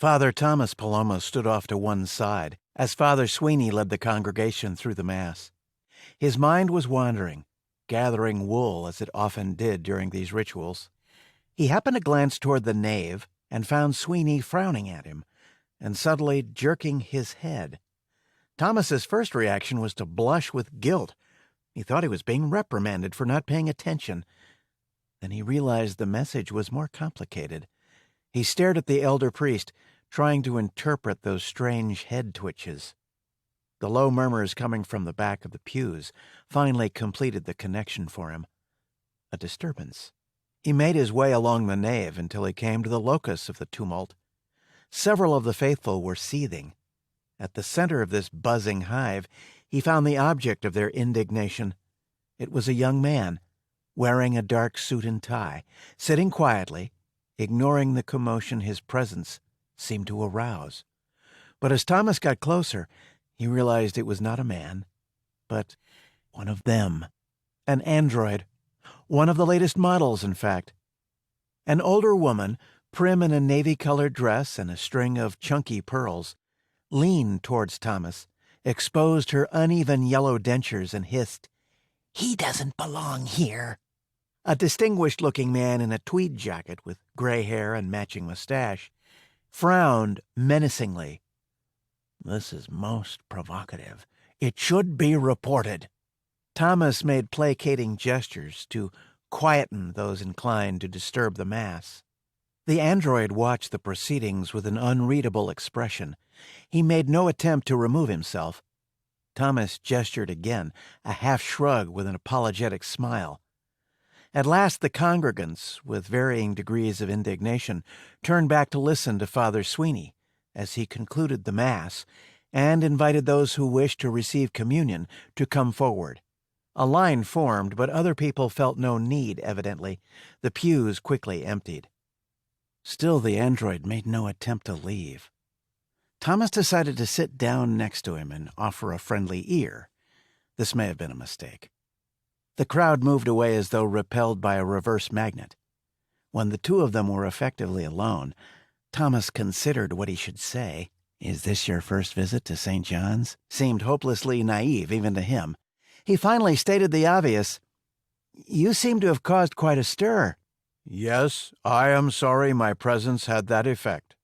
Father Thomas Palomo stood off to one side as Father Sweeney led the congregation through the Mass. His mind was wandering, gathering wool as it often did during these rituals. He happened to glance toward the nave and found Sweeney frowning at him and subtly jerking his head. Thomas's first reaction was to blush with guilt. He thought he was being reprimanded for not paying attention. Then he realized the message was more complicated. He stared at the elder priest, trying to interpret those strange head twitches. The low murmurs coming from the back of the pews finally completed the connection for him. A disturbance. He made his way along the nave until he came to the locus of the tumult. Several of the faithful were seething. At the center of this buzzing hive, he found the object of their indignation. It was a young man, wearing a dark suit and tie, sitting quietly, ignoring the commotion his presence seemed to arouse. But as Thomas got closer, he realized it was not a man, but one of them. An android. One of the latest models, in fact. An older woman, prim in a navy-colored dress and a string of chunky pearls, leaned towards Thomas, exposed her uneven yellow dentures, and hissed, "He doesn't belong here." A distinguished-looking man in a tweed jacket with gray hair and matching mustache frowned menacingly. "This is most provocative. It should be reported." Thomas made placating gestures to quieten those inclined to disturb the Mass. The android watched the proceedings with an unreadable expression. He made no attempt to remove himself. Thomas gestured again, a half shrug with an apologetic smile. At last the congregants, with varying degrees of indignation, turned back to listen to Father Sweeney as he concluded the Mass and invited those who wished to receive communion to come forward. A line formed, but other people felt no need, evidently. The pews quickly emptied. Still, the android made no attempt to leave. Thomas decided to sit down next to him and offer a friendly ear. This may have been a mistake. The crowd moved away as though repelled by a reverse magnet. When the two of them were effectively alone, Thomas considered what he should say. "Is this your first visit to St. John's?" Seemed hopelessly naive even to him. He finally stated the obvious. "You seem to have caused quite a stir." "Yes, I am sorry my presence had that effect."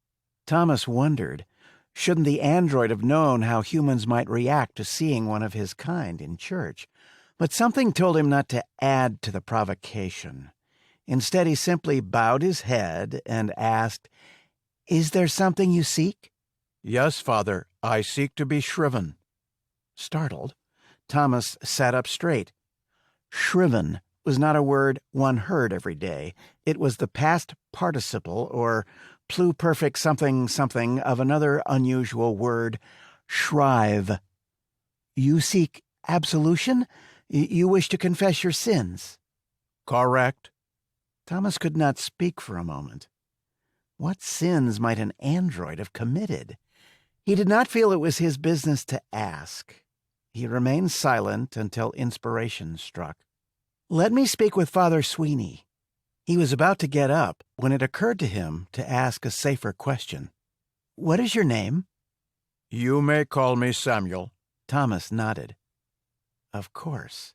Thomas wondered, shouldn't the android have known how humans might react to seeing one of his kind in church? But something told him not to add to the provocation. Instead, he simply bowed his head and asked, "Is there something you seek?" "Yes, Father, I seek to be shriven." Startled, Thomas sat up straight. Shriven was not a word one heard every day. It was the past participle, or pluperfect something of another unusual word, shrive. "You seek absolution? You wish to confess your sins?" "Correct." Thomas could not speak for a moment. What sins might an android have committed? He did not feel it was his business to ask. He remained silent until inspiration struck. "Let me speak with Father Sweeney." He was about to get up when it occurred to him to ask a safer question. "What is your name?" "You may call me Samuel." Thomas nodded. Of course.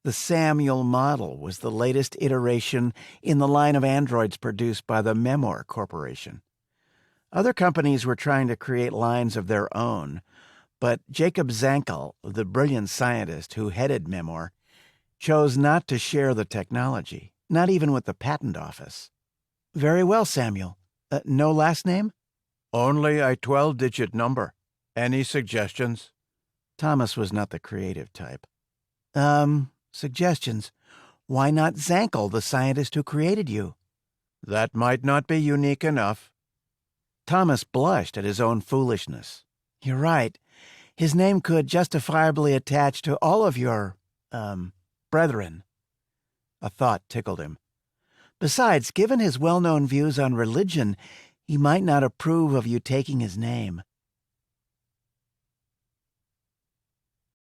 The Samuel model was the latest iteration in the line of androids produced by the Memor Corporation. Other companies were trying to create lines of their own, but Jacob Zankel, the brilliant scientist who headed Memor, chose not to share the technology, not even with the patent office. "Very well, Samuel. No last name?" "Only a 12-digit number. Any suggestions?" Thomas was not the creative type. Suggestions. Why not Zankel, the scientist who created you?" "That might not be unique enough." Thomas blushed at his own foolishness. "You're right. His name could justifiably attach to all of your, brethren." A thought tickled him. Besides, given his well-known views on religion, he might not approve of you taking his name.